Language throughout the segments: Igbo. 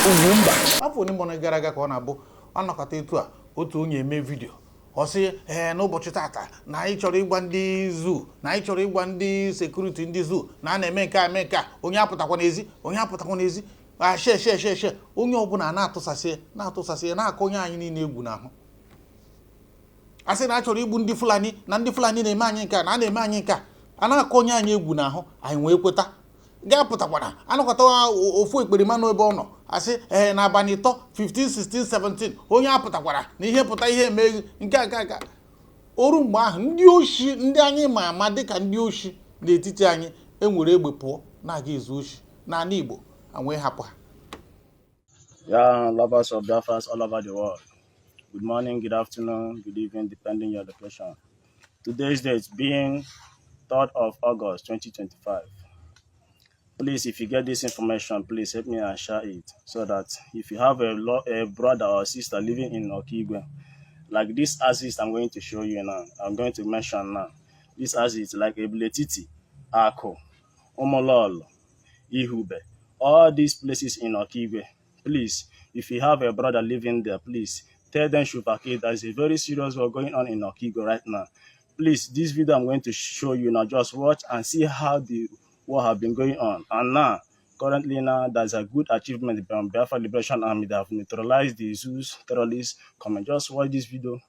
UGWUMBA. Afọ ni mbona gara aga ka ọ na-abụ anọkọta etu a otu onye eme vidio ọ sị n'ụbọchị tata na anyị chọrọ ịgwa ndị zoo na anyị chọrọ ịgwa ndị security ndị zoo na na-eme nke a onye apụtakwa n'ezi she onye ọbụla na-atụsasị na-akọ onye anyị niile egwu n'ahụ asị na achọrọ igbu ndị Fulani na ndị Fulani na-eme anyị nke a na na-eme anyị nke a na-akọ onye anyị egwu n'ahụ anyị wee kweta ga-apụtakwana anọkọta ofu ekperima n'ebe ọ nọ asị n'abalị 3 15 16 17 onye apụtakwara na ihe pụta ihe emeghị nke a oru mgbe ahụ ndị oshi ndị anyị ma ama dịka ndị oshi n'etiti anyị enwere egbe pụọ na-aga ezu oshi n'ala Igbo wee hapụ ha. Yeah, lovers of Biafras all over the world. Good morning, good afternoon, good evening, depending your location. Today's date being 3rd of August 2025. Please, if you get this information, please help me and share it so that if you have a brother or sister living in Okigwe, like this assist I'm going to show you now, I'm going to mention now. This assist like Ebletiti, Ako, Omolol, Ihube, all these places in Okigwe. Please, if you have a brother living there, please tell them Shupake there is a very serious war going on in Okigwe right now. Please, this video I'm going to show you now, just watch and see how the war have been going on. And now, currently now, there's a good achievement from Biafra Liberation Army that have neutralized the Zeus terrorists. Comment, just watch this video,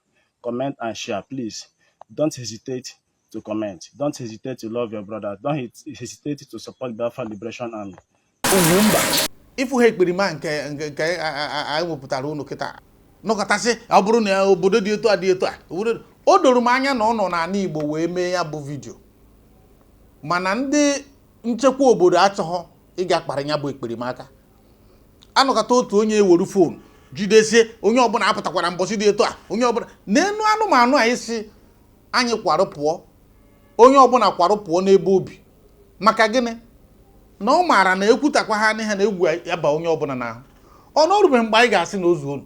comment and share, please. Don't hesitate to comment. Don't hesitate to love your brother. Don't hesitate to support Biafra Liberation Army. UGWUMBA. Ifu ekperima nke anyị wepụtara unu kịta nọkọtasị ọ bụrụ na obodo dị etu a o doro m anya na ọ nọ n'ala Igbo wee mee ya bụ vidio mana ndị nchekwa obodo achọghọ ịga kpara ya bụ ekperima aka anọkọta otu onye ewere fon jidesie onye ọbụla apụtakwara mbọsị dị etu a onye ọbụla n'enu anụmanụ anyị si anyị kwarụ pụọ onye ọbụla kwarụ pụọ n'ebe obi maka gịnị na ọ maara na ekwutakwa ha n'ihe na egwu ya ba onye ọbụla n'ahụ ọ nọrụbeghị mgbe anyị ga-asị na ozu unu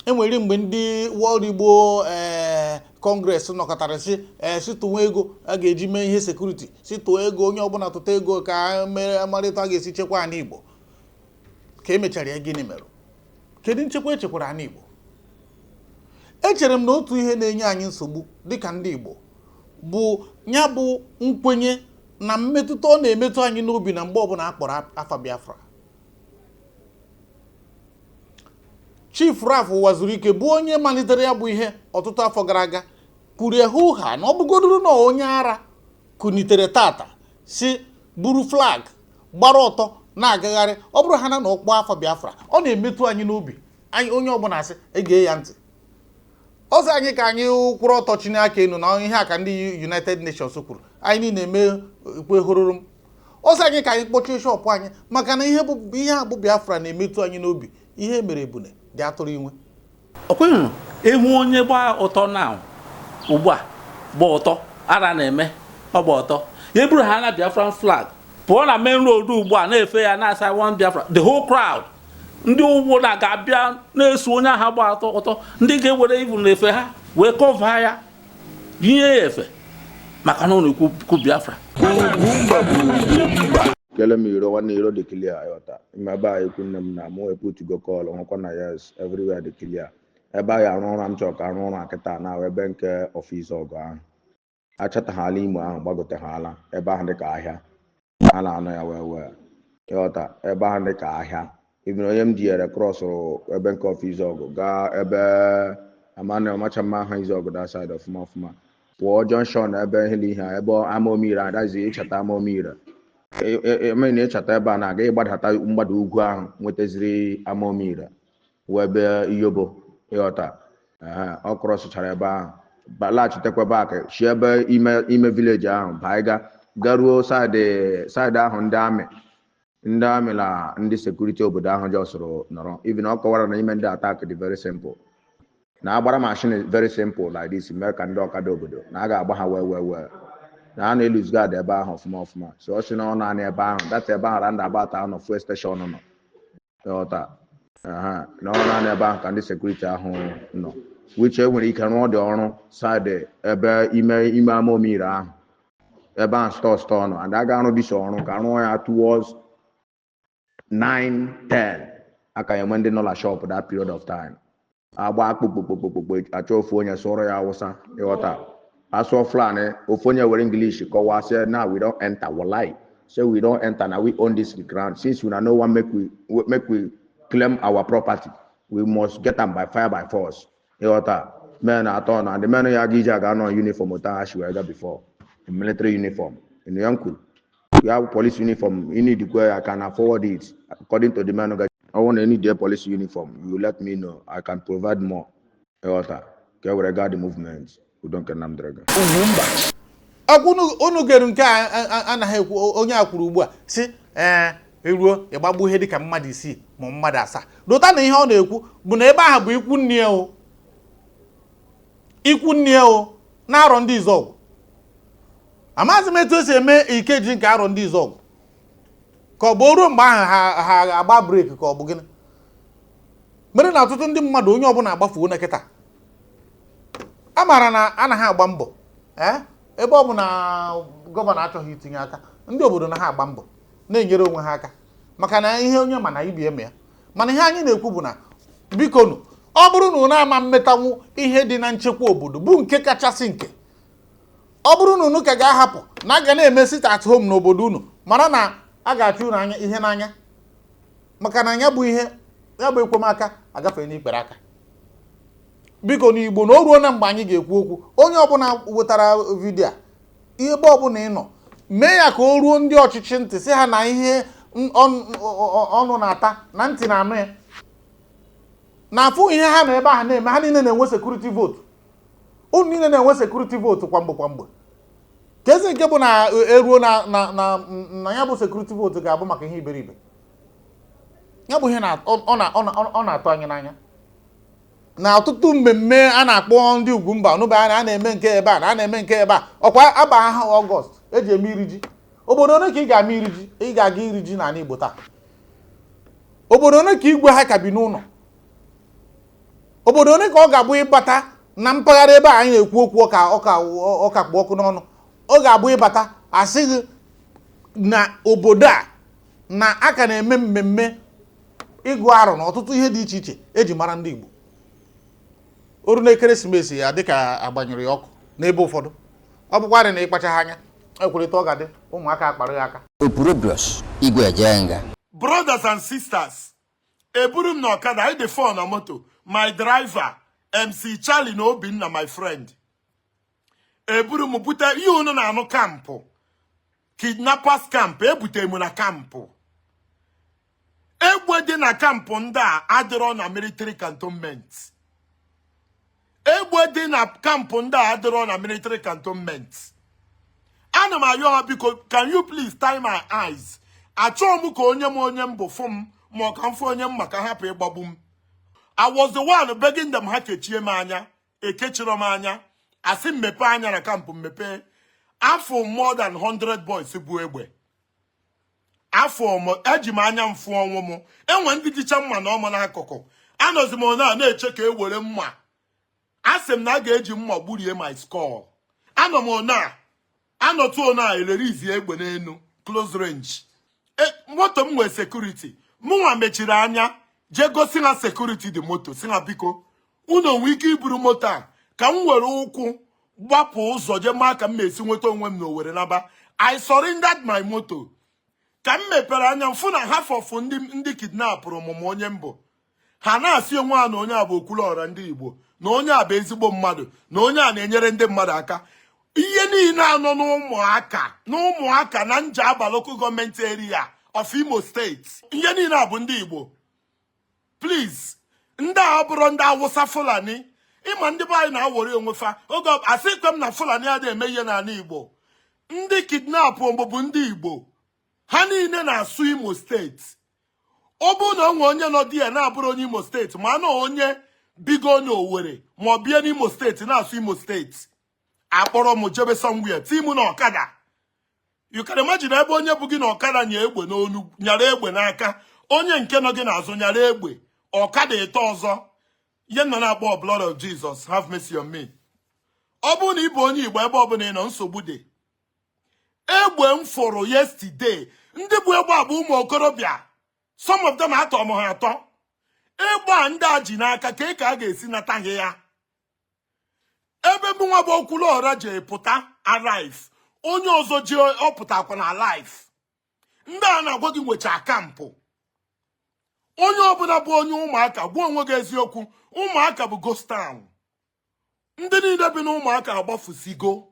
enwere mgbe ndị World Igbo Congress nọkọtara si tụwa ego a ga-eji mee ihe sekuriti si tụwa ego onye ọbụla tụta ego ka mere amarịta a ga-esi chekwa ala Igbo ka emechara ya gịnị mere kedu nchekwa echekwara ala Igbo echere m na otu ihe na-enye anyị nsogbu dịka ndị Igbo bụ ya bụ nkwenye na mmetụta ọ na-emetụ anyị n'obi na mgbe ọbụla akpọrọ afa Biafra. Chief Raf Wazurike bụ onye malitere ya bụ ihe ọtụtụ afọ gara aga kwuru hụ ha na ọ bụgodoro na onye ara kunitere tata si buru flag gbara ọtọ na-agagharị ọ bụrụ ha na ọkpọ afa Biafra ọ na-emetụ anyị n'obi anyị onye ọbụla asị ege ya ntị ọzọ anyị ka anyị kwụrụ ọtọ Chineke enu na ihe a ka ndị United Nations kwuru anyị na-eme ikwe hụrụrụ ọzọ anyị ka anyị kpọchie shọpụ anyị maka na ihe abụ Biafra na-emetụ anyị n'obi ihe mere ebune dị atụrụ inwe ọkwenụ ehu onye gba ụtọ na ugbu a gba ụtọ ara na-eme ọ gba ụtọ ya bụrụ ha na Biafran flag pụọ na main road ugbu a na-efe ya na-asa one Biafra the whole crowd ndị ugbo na ga-abịa na-eso onye ahụ gba ụtọ ndị ga-ewere ibu na-efe ha wee kọva ya yinye ya efe maka na ọ na-ekwu Biafra. Kele mi iro wan iro de clear ayota imaba ekunne m na mo put go call on na yes everywhere de clear eba ya ron ram chok aron ron akita na we be nke office ogo ahụ achata ha ala Imo ahụ gbagote ha ala ebe ahụ dị ka ahịa a na-anọ ya wee yota ebe ahụ dị ka ahịa even onye m jiere cross ebe nke office ogo ga ebe amana macha mma ha izo ogo that side of mafuma pụọ junction ebe ihe ebe amomira adazi ịchata amomira eme na-echeta ebe a na-aga ịgbadata mgbada ugwu ahụ nwetaziri amomira wee be iyobo ịghọta ọ krọsụchara ebe ahụ balaghachitekwa bak shi ebe ime vileji ahụ baiga garuo saịdị ahụ ndị amị na ndị sekuriti obodo ahụ jọsụrụ nọrọ even ọ kọwara na ime ndị atak dị very simple na agbara mashin very simple like this mee ka ndị ọkada obodo na a ga-agba ha wee na a na-eluz gad ebe ahụ ọfụma so ọ sị na ọ naanị ebe ahụ data ebe ahụ randa abata ahụ nọ fuel station nọ ọta na ọ naanị ebe ahụ ka ndị sekuriti ahụ nọ which nwere ike rụọ dị ọrụ saịdị ebe ime amomire ahụ ebe ahụ stọọ nọ and a ga-arụ dịsị ọrụ ka rụọ ya towards 9, 10. Aka ya ndị nọ na shop that period of time. Agba akpụkpụkpụkpụkpụ achọ ofu onye sụrụ ya Hausa ịghọta. Asụ Fulani ofu onye were English kọwaa say now we don't enter walai. Say we don't enter now we own this ground. Since we no one make we claim our property, we must get them by fire by force. Ịghọta. Men at all and the men ya gija ga no uniform otashi we before. In military uniform. In Yanku. You have police uniform, you need to go, I can afford it. According to the man, I want any their police uniform. You let me know. I can provide more. Okay, regard the movement. We don't get them dragon. Onu geru nke anaghị ekwu onye akwuru ugbu a si eruo ịgbagbu ihe dịka mmadụ isii ma mmadụ asaa. Dota na ihe ọ na-ekwu bụ na ebe ahụ bụ ikwu nne o. Ikwu nne o na arọ ndị Izọgwụ. Amaghịzi m etu esi eme Ikeji nke arọ ndị Izọgwụ. Ka ọ bụ oruo mgbe ahụ ha agba break ka ọ bụ gịnị. Mere na ọtụtụ ndị mmadụ onye ọbụla agbafuo na kịta. A maara na anaghị agba mbọ. Ebe ọ bụ na gọvanọ achọghị itinye aka, ndị obodo na ha agba mbọ na-enyere onwe ha aka maka na ihe onye ma na ibi eme ya. Mana ihe anyị na-ekwu bụ na bikonu ọ bụrụ na unu ama mmetanwu ihe dị na nchekwa obodo bụ nke kachasị nke. Ọ bụrụ na unu ka ga-ahapụ na aga na-eme sit at home n'obodo unu mara na a ga-achụ unu anya ihe n'anya maka na ya bụ ihe ya bụ ekwemaka agafee n'ikpere aka. Biko n'Igbo na o ruo na mgbe anyị ga-ekwu okwu onye ọbụla wetara vidio a ebe ọbụla ị nọ mee ya ka o ruo ndị ọchịchị ntị sị ha na ihe ọnụ na-ata na ntị na-anụ ya na afụ ihe ha na ebe ahụ na-eme. Ha niile na-enwe security vote. Unu niile na-enwe security vote kwamgbe kezi nke bụ na eruo na ya bụ security vote ga-abụ maka ihe iberibe. Ya bụ ihe ọ na-atụ anyị n'anya na ọtụtụ mmemme a na-akpọ ndị Ugwumba n'ụba a na-eme nke ebe a na na-eme nke ebe a ọkwa aba ha Ọgọst eji eme iri ji. Obodo ole ka ị ga-ama iri ji ị ga-aga iri ji n'ala Igbo taa? Obodo ole ka igwe ha ka bi n'ụlọ? Obodo ole ka ọ ga-abụ ịbata na mpaghara ebe anyị na-ekwu okwu ọka kpụ ọkụ n'ọnụ? Ọ ga-abụ ịbata asịghị na obodo a na aka na-eme mmemme ịgụ arọ na ọtụtụ ihe dị iche iche eji mara ndị Igbo. Oru na ekeresimesi ya dịka agbanyere ọkụ n'ebe ụfọdụ. Ọ bụkwarị na ịkpachaghị anya ekwurịta ọ ga-adị ụmụaka akparị aka. Brothers and sisters, eburu m na ọkada I dey phone na moto. My driver MC Charlie na Obinna my friend. Eburu m bute ihe unu na anụ kampụ. Kidnappers camp ebute m na kampụ. Egbe dị na kampụ ndị a adịrọ na military cantonment. Egbe dị na kampụ ndị a adịrọ na military cantonment. Ana m ayọ ha biko, can you please tie my eyes? Achọọ m ka onye m bụ fụ m ma ọ ka m fụ onye m maka hapụ ịgbagbu m. I was the one begging them ha kechie m anya, ekechiro m anya, asị mmepe anya na kampụ mmepe. Afọ more than 100 boys bu egbe. Afọ m eji m anya mfụ ọnwụ m. Enwe ndị jicha mma na ọma n'akụkụ. Anọzi m na-eche ka e were mma. Asị m na a ga-eji mma gburie my skull. Anọ m anọtụ elerizi egbe n'enu close range. Moto m nwee security. Mụnwa mechiri anya je gosi na security dị moto si na biko unu onwe ike iburu moto a ka m were ụkwụ gbapụ ụzọ je maa ka m esi nweta onwe m n'Owerri naba. I surrendered my moto. Ka m mepere anya mfụ na half of ndị kidnapụrụ m onye mbụ. Ha na-asị onwe ha na onye a bụ Okwuluọra ndị Igbo, na onye a bụ ezigbo mmadụ, na onye a na-enyere ndị mmadụ aka. Ihe niile anọ n'ụmụaka na Njaba local government area of Imo State. Ihe niile a bụ ndị Igbo. Please, ndị a bụrụ ndị Awụsa Fulani. Ịma ndị be anyị na-awori onwe fa. Oge asịkwa m na Fulani adịghị eme ihe n'ala Igbo. Ndị kidnap bụ ndị Igbo. Ha niile na-asụ Imo State. Ọ bụ na onwe onye nọ di ya na-abụrụ onye Imo State ma na onye bigo n'Owerri ma ọ bịa n'Imo State na-asụ Imo State. Akpọrọ m jebe somewhere timu na ọkada. You can imagine ebe onye bụ gị na ọkada nye egbe n'onu nyara egbe n'aka, onye nke nọ gị n'azụ nyara egbe ọkada eto ọzọ. Ihe nọ na-akpọ blood of Jesus have mercy on me. Ọ bụ na ịbụ onye Igbo ebe ọ bụla ị nọ nsogbu dị. Egbe m fọrọ yesterday ndị bụ egbe abụ ụmụ okorobịa Some of them are to mohato. Eba nda jinaka keka ga-esi nata ya. Ebe mwa bokulo oraje puta arrive. Onye ozo ji oputa kwa na life. Nda na-agwa gị nwecha kampụ. Onye ọbụla bụ onye ụmụaka gwa onwe gị eziokwu, ụmụaka bụ ghost town. Ndị niile bi n'ụmụaka agbafusigo.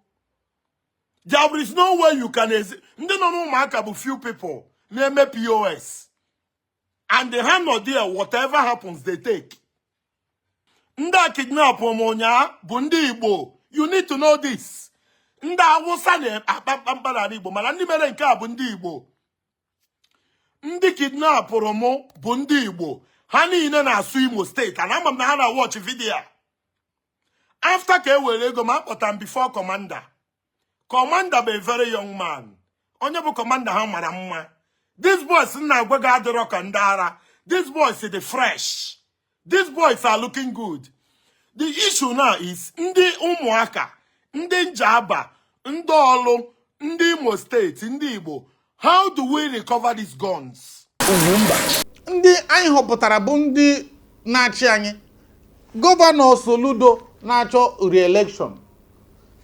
There is no way you can ndị nọ n'ụmụaka bụ few people na-eme POS. And they have no idea whatever happens they take. Ndị a kidnap ụmụnya bụ ndị Igbo. You need to know this. Ndị Awụsa na-akpa mpaghara Igbo mana ndị mere nke a bụ ndị Igbo. Ndị kidnapụrụ mụ bụ ndị Igbo. Ha niile na-asụ Imo State. And ama m na ha na-watch video. After ka ewere ego ma akpọta m before commander. Commander bụ a very young man. Onye bụ commander ha mara mma. These boys na-agwa gị adịrọ ka ndị ara. These boys are the fresh. These boys are looking good. The issue now is ndị ụmụaka, ndị Njaba, ndị Olu, ndị Imo State, ndị Igbo. How do we recover these guns? Ndị anyị họpụtara bụ ndị na-achị anyị. Gọvanọ Soludo na-achọ re-election.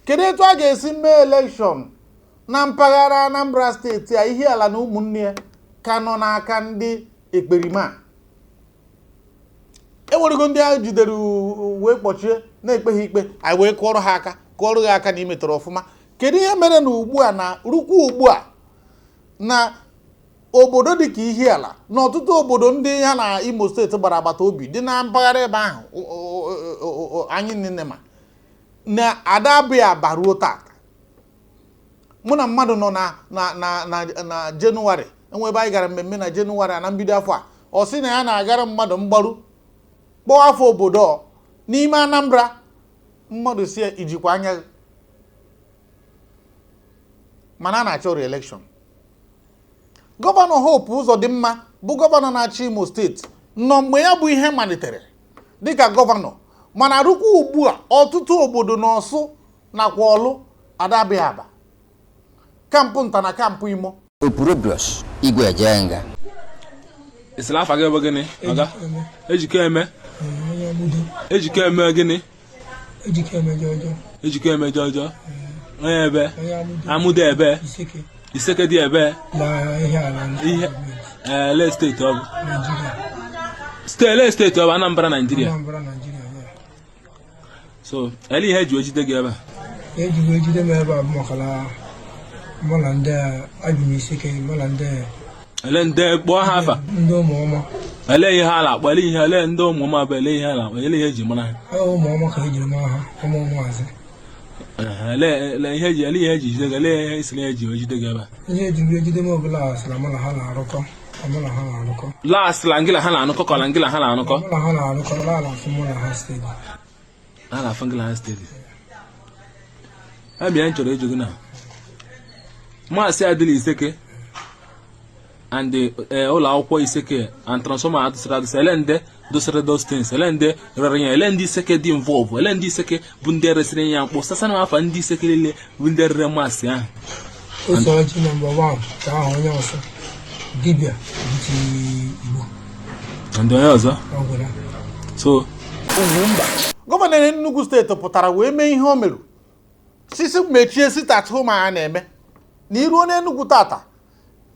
Kedu etu a ga-esi mee election na mpaghara Anambra steeti a ihe ala na ụmụnne ya ka nọ n'aka ndị ekperima? Ewerego ndị ahụ jidere wee kpọchie na-ekpeghị ikpe, anyị wee kụọrọ ha aka na imetọrọ ọfụma. Kedu ihe mere na ugbu a na rukwu ugbu a na obodo dị ka ihe ala na ọtụtụ obodo ndị ha na Imo steeti gbara agbata obi dị na mpaghara ebe ahụ anyị nne ma na adabịa baruo tata? Mụ na mmadụ nọ na Jenụwarị, enwe ebe anyị gara mmemme na Jenụwarị na mbido afọ a, ọ sị na ya na-agara mmadụ mgbaru kpọọ afọ obodo n'ime Anambra. Mmadụ si ijikwa anya mana a na-achọ re-election. Gọvanọ Hope Uzodimma bụ gọvanọ na-achị Imo steeti nọ mgbe ya bụ ihe malitere dịka gọvanọ, mana rukwa ugbu a ọtụtụ obodo n'Ọsụ nakwa Ọlụ adabịa aba, kampụ nta na kampụ Imo. Opurobios igwe jenga isla afa gị bụ gịnị? Oga ejike eme gịnị? Ejike eme jọjọ. Onye ebe amụda ebe iseke dị ebe ihe ele steeti ọ bụ steeti ọ bụ Anambra Nigeria. So ele ihe eji ejide gị ebe? Eji ejide m ebe a bụ makala mala ndị abịm iseke mala ndị ele ndị kpọọ ha afa ndị ụmụọma. Ele ihe ha na-akpọ ele ndị ụmụọma bụ ele ihe ha na-akpọ ele ihe eji mara ha. Ụmụọma ka ejiri mara ha ụmụazị. Ele ihe eji jide gị, ele ihe isi eji ejide gị ebe? Ihe eji ejide m ọbụla asịla mala ha na-arụkọ. Lastla ngila ha na-anụkọ ka na ngila ha na-anụkọ? Mala ha na-arụkọ ala afọ mụ na ha steeti. Ala afọ ngila ha steeti. Abịa nchọrọ ịjụ gị na Maasị Adịla Iseke and ụlọ akwụkwọ Iseke and transformer adụsara ele ndị dosara those things, ele ndị rere ya, ele ndị Iseke dị involve, ele ndị Iseke bụ ndị resịrị ya mkpụ sasa na afa ndị Iseke niile bụ ndị rere maasị ahụ. Ụzọ ji nọmba 1 ka ahụ onye ọzọ dibịa dị Igbo ndị onye ọzọ. So Gọvanọ Enugu steeti pụtara wee mee ihe o merụ sisi mechie sit at home a na-eme na iruo n'Enugu tata.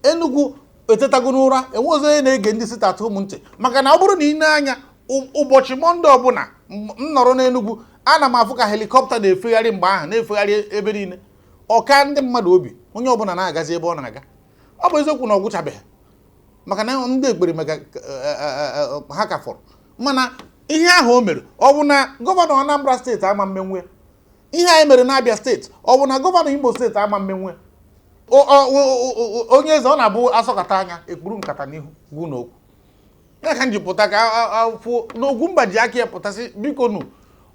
Enugu etetago n'ụra, enweghị onye na-ege ndị sit at home ntị, maka na ọ bụrụ na ị na-anya ụbọchị Mọnde ọbụla m nọrọ n'Enugu ana m afụ ka helikọpta na-efegharị mgbe ahụ na-efegharị ebe niile, ọka ndị mmadụ obi, onye ọbụla na-agazi ebe ọ na-aga. Ọ bụ eziokwu na ọ gwụchabeghị maka na ndị ekpere maka ha ka fọrọ, mana ihe ahụ o mere ọ bụ na gọvanọ Anambra steeti ama mmenwe, ihe anyị mere na Abia steeti ọ bụ na gọvanọ Imo steeti ama mmenwe. Onye eze ọ na-abụ asọkata anya ekpuru nkata n'ihu gwu n'okwu. Ya ka m ji pụta ka afụ na Ogwumba ji aka ya pụtasị biko nu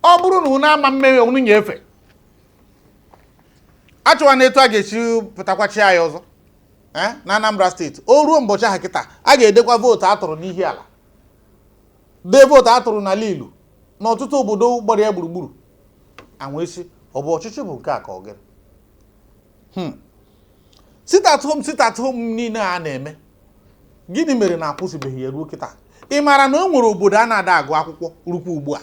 ọ bụrụ na unu ama mmenwe unu nyefe achọwa na etu a ga-esi pụtakwachi anyị ọzọ na Anambra steeti. O ruo mbọchị ahụ kịta a ga-edekwa vootu atụrụ n'ihi ala, dee vootu atụrụ n'ala Ilu na ọtụtụ obodo gbara ya gburugburu. Anwesi ọ bụ ọchịchị bụ nke a ka ọ gịrị? Sit at home niile a na-eme gịnị mere na akwụsịbeghị ya ruo kịta? Ị mara na o nwere obodo a na-ada agụ akwụkwọ rukwa ugbu a,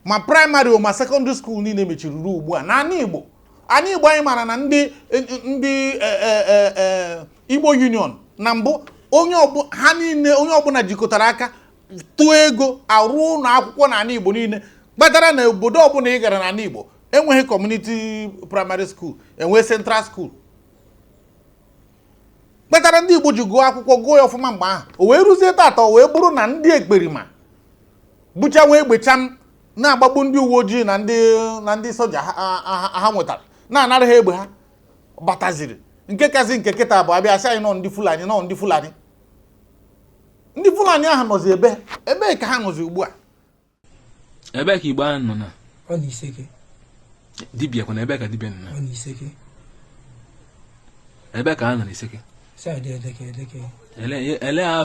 ma praịmarị ma sekọndịrị skuul niile mechiri ruo ugbu a n'ala Igbo. Ala Igbo anyị mara na ndị Igbo Union na mbụ onye ọbụla jikọtara aka tụọ ego arụ ụlọ akwụkwọ n'ala Igbo niile, kpatara na obodo ọbụla ị gara n'ala Igbo enweghị kọmuniti praịmarị skuul, enwe central skuul, kpatara ndị Igbo ji gụọ akwụkwọ gụọ ya ọfụma mgbe ahụ. O wee rụzie tata o wee bụrụ na ndị ekperima bụcha wee gbecha na-agbagbu ndị uwe ojii na ndị soja ha nwetara na-anara ha egbe ha bataziri. Nke kazi nke kịta bụ abịa sị anyị nọ ndị Fulani ndị Fulani ahụ nọzi ebe ka ha nọzi ugbu a. Ebe ka Igbo ahụ nọ na ọ na Iseke. Dibịa kwa na ebe ka dibịa nọ na ọ na Iseke. Ebe ka ha nọ na Iseke. Saịdị Edeke.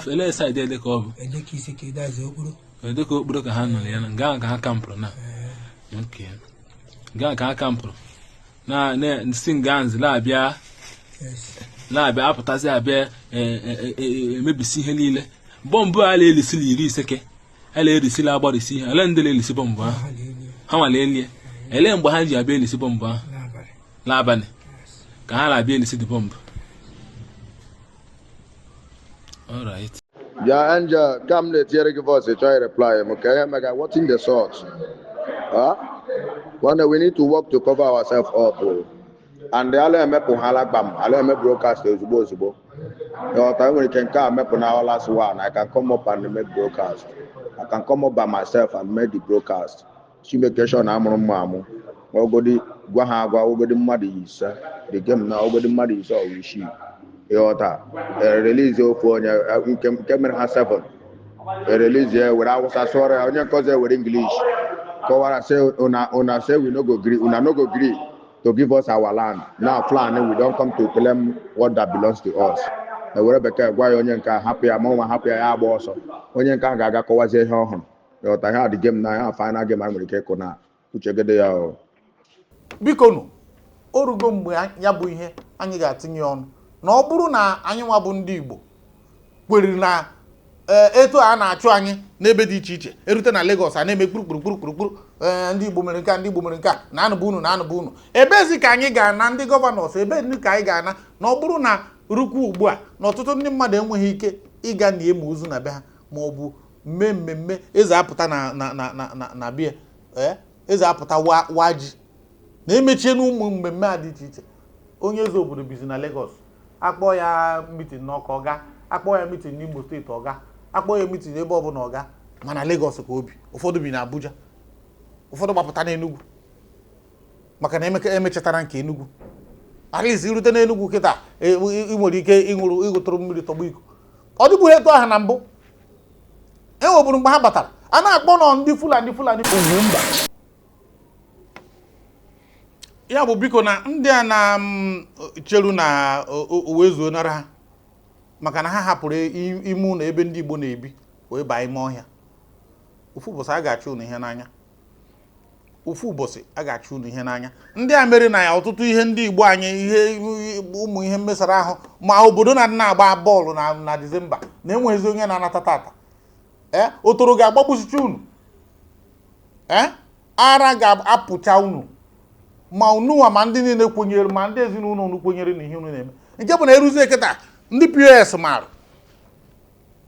Ele saịdị Edeke ọ bụ? Edeke Iseke dazi okporo. Edeke okporo ka ha nọ ya na nga ka ha kampụrụ na. Okay. Nga ka ha kampụrụ. Na si nga nzi na-abịa apụtazi abịa emebisi ihe niile. Bọmbụ a na-elisili 50 a na-erisili agbarisi ihe. Ele ndị na-elisi bọmbụ ahụ? Ha nwa na-elie. Ele mgbe ha ji abịa elisi bọmbụ ahụ? N'abalị. Ka ha na-abịa elisi dị bọmbụ. All right. Yeah, Angel, come let here give us a try reply. Okay, mega watching the source. One, we need to work to cover ourselves up. And the Alaigbo Alaigbo broadcast is possible. The time when you can come up on our last one, I can come up and make broadcast. I can come up by myself and make the broadcast. She make a sure I'm on Mamu. Ogodi Guahagua, Ogodi Muddy is the game now, Ogodi Muddy is all we see. Release your phone, camera 7. Release here without sorry, on your cousin with English. Una say we no go agree, una no go agree to give us our land. Now plan we don't come to claim what that belongs to us. The Rebecca, why on your happy, I'm more happy I was on your car gaga kowaze home. I had the game now, final game I'm going to na. Uche there. Biko orugo mgbe ya bụ ihe anyị ga-atinye ọnụ na ọ bụrụ na anyị nwa bụ ndị Igbo kweriri na etu a na-achụ anyị n'ebe dị iche iche erute na Lagos a na-eme kpurukpuru ndị Igbo mere nke ndị Igbo mere nke na anụbụ unu ebezi ka anyị ga-ana ndị gọvanọs ebe ndị ka anyị ga-ana na ọ bụrụ na rukwu ugbu a na ọtụtụ ndị mmadụ enweghị ike ịga na eme ozu na be ha ma ọ bụ mmemme eze apụta na bie eze apụta waji na-emechie n'ụmụ mmemme a dị iche iche. Onye eze obodo bizi na Lagos akpọ ya mitin n'Ọka ọga, akpọ ya mitin n'Imo steeti ọga, akpọ ya mitin ebe ọbụla ọga, mana Lagos ka obi. Ụfọdụ bi na Abuja, ụfọdụ gbapụta n'Enugu maka na emechatara nke Enugu. Alizi irute n'Enugu kịta ị nwere ike ịṅụtụrụ mmiri tọgbọ iko. Ọ dịbụghị etu ahụ na mbụ. Enweburu mgbe ha batara a na-akpọ nọ ndị Fulani Ugwumba. Ya bụ biko na ndị a na-cheru na uwezuo nara ha maka na ha hapụrụ ime ụlọ ebe ndị Igbo na-ebi wee baa ime ọhịa. Ofu ụbọchị a ga-achụ unu ihe n'anya. Ndị a mere na ya ọtụtụ ihe ndị Igbo anyị ụmụ ihe mmesara ahụ ma obodo na-agba bọọlụ na Disemba na-enweghịzi onye na-anata tata. Otoro ga-agbagbusicha unu. Ara ga-apụcha unu. Ma unuwa ma ndị niile kwenyere ma ndị ezinụlọ unu kwenyere n'ihe unu na-eme. Nke bụ na eruzie kịta ndị POS marụ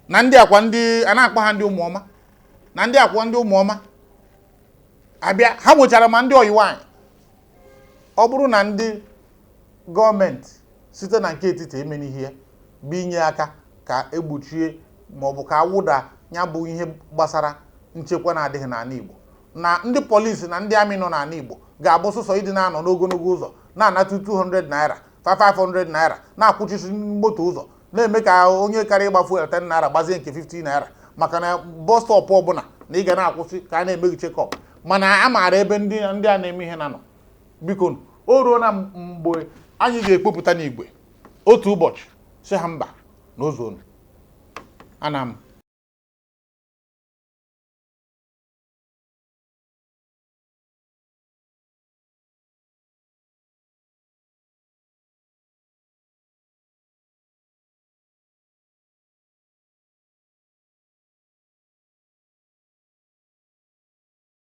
na ndị akwa ndị a na-akpọ ha ndị ụmụọma na ndị akwa ndị ụmụọma abịa ha nwechara ma ndị oyiwanyị. Ọ bụrụ na ndị gọọmenti site na nke etiti eme n'ihe ya bụ inye aka ka egbochie maọbụ ka awụda ya bụ ihe gbasara nchekwa na-adịghị n'ala Igbo, na ndị polisi na ndị amị nọ n'ala Igbo ga-abụ sọsọ ịdị na-anọ n'ogologo ụzọ na-anatụ 200 naira 500 naira na-akwụchisi moto ụzọ na-eme ka onye karịa ịgba fuel 10 naira gbazie nke 50 naira maka na bọs stọpụ ọbụla na ị ga na-akwụsị ka a na-emeghị chekọp. Mana a maara ebe ndị a na-eme ihe na nọ. Biko o ruo na mgbe anyị ga-ekpopụta n'igwe otu ụbọchị si ha mba n'ozonu. Ana m